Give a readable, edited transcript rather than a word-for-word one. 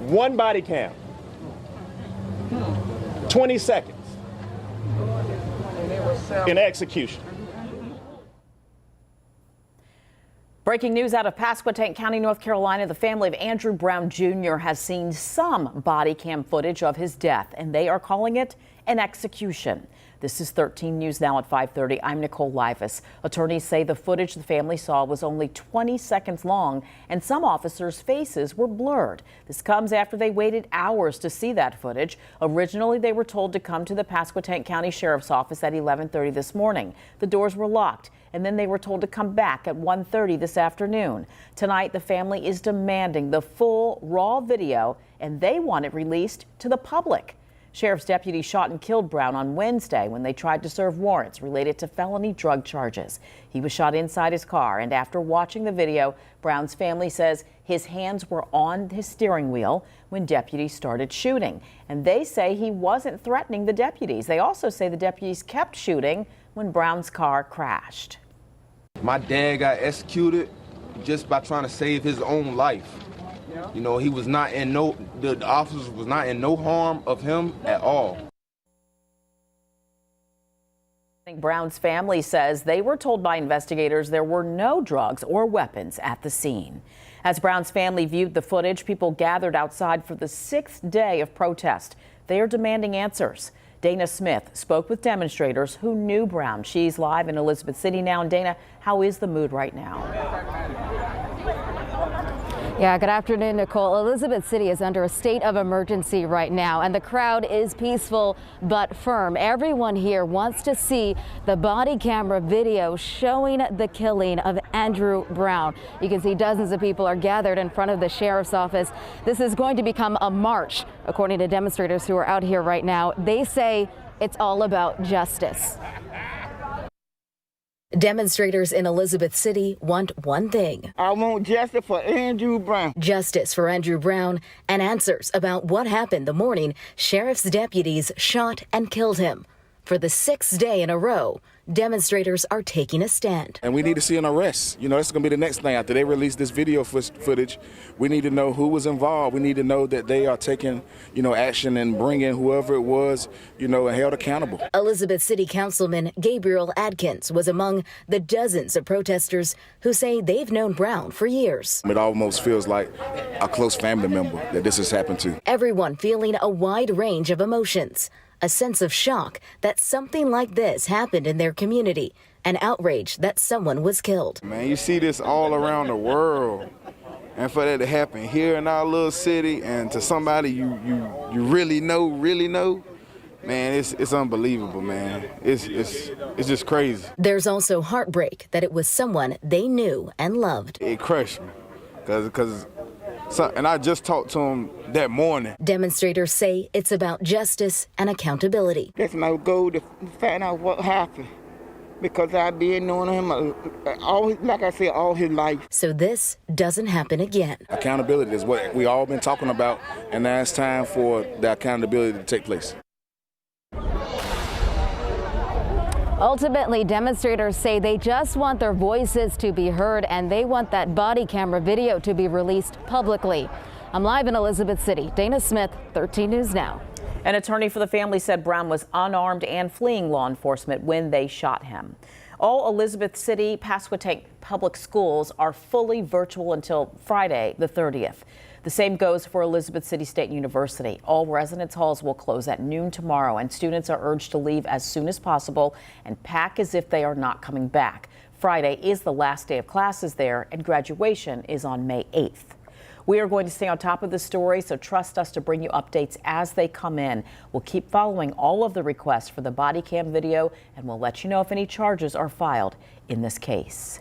One body cam, 20 seconds in execution. Breaking news out of Pasquotank County, North Carolina. The family of Andrew Brown Jr. has seen some body cam footage of his death, and they are calling it an execution. This is 13 News Now at 5:30. I'm Nicole Livas. Attorneys say the footage the family saw was only 20 seconds long, and some officers' faces were blurred. This comes after they waited hours to see that footage. Originally, they were told to come to the Pasquotank County Sheriff's Office at 11:30 this morning. The doors were locked, and then they were told to come back at 1:30 this afternoon. Tonight, the family is demanding the full raw video, and they want it released to the public. Sheriff's deputies shot and killed Brown on Wednesday when they tried to serve warrants related to felony drug charges. He was shot inside his car, and after watching the video, Brown's family says his hands were on his steering wheel when deputies started shooting. And they say he wasn't threatening the deputies. They also say the deputies kept shooting when Brown's car crashed. My dad got executed just by trying to save his own life. You know, he was not in the officers was not in no harm of him at all. Brown's family says they were told by investigators there were no drugs or weapons at the scene. As Brown's family viewed the footage, people gathered outside for the 6th day of protest. They are demanding answers. Dana Smith spoke with demonstrators who knew Brown. She's live in Elizabeth City now. And Dana, how is the mood right now? Yeah, good afternoon, Nicole. Elizabeth City is under a state of emergency right now, and the crowd is peaceful but firm. Everyone here wants to see the body camera video showing the killing of Andrew Brown. You can see dozens of people are gathered in front of the sheriff's office. This is going to become a march, according to demonstrators who are out here right now. They say it's all about justice. Demonstrators in Elizabeth City want one thing. I want justice for Andrew Brown. Justice for Andrew Brown and answers about what happened the morning sheriff's deputies shot and killed him. For the 6th day in a row, demonstrators are taking a stand. And we need to see an arrest. You know, that's going to be the next thing. After they release this video footage, we need to know who was involved. We need to know that they are taking, action and bringing whoever it was, and held accountable. Elizabeth City Councilman Gabriel Adkins was among the dozens of protesters who say they've known Brown for years. It almost feels like a close family member that this has happened to. Everyone feeling a wide range of emotions. A sense of shock that something like this happened in their community, and outrage that someone was killed. Man, you see this all around the world, and for that to happen here in our little city and to somebody you really know, man, it's unbelievable, man. It's just crazy. There's also heartbreak that it was someone they knew and loved. It crushed me, and I just talked to him that morning. Demonstrators say it's about justice and accountability. That's my goal, to find out what happened, because I've been knowing him, all his life. So this doesn't happen again. Accountability is what we all been talking about, and now it's time for the accountability to take place. Ultimately, demonstrators say they just want their voices to be heard, and they want that body camera video to be released publicly. I'm live in Elizabeth City. Dana Smith, 13 News Now. An attorney for the family said Brown was unarmed and fleeing law enforcement when they shot him. All Elizabeth City Pasquotank public schools are fully virtual until Friday, the 30th. The same goes for Elizabeth City State University. All residence halls will close at noon tomorrow, and students are urged to leave as soon as possible and pack as if they are not coming back. Friday is the last day of classes there, and graduation is on May 8th. We are going to stay on top of the story, so trust us to bring you updates as they come in. We'll keep following all of the requests for the body cam video, and we'll let you know if any charges are filed in this case.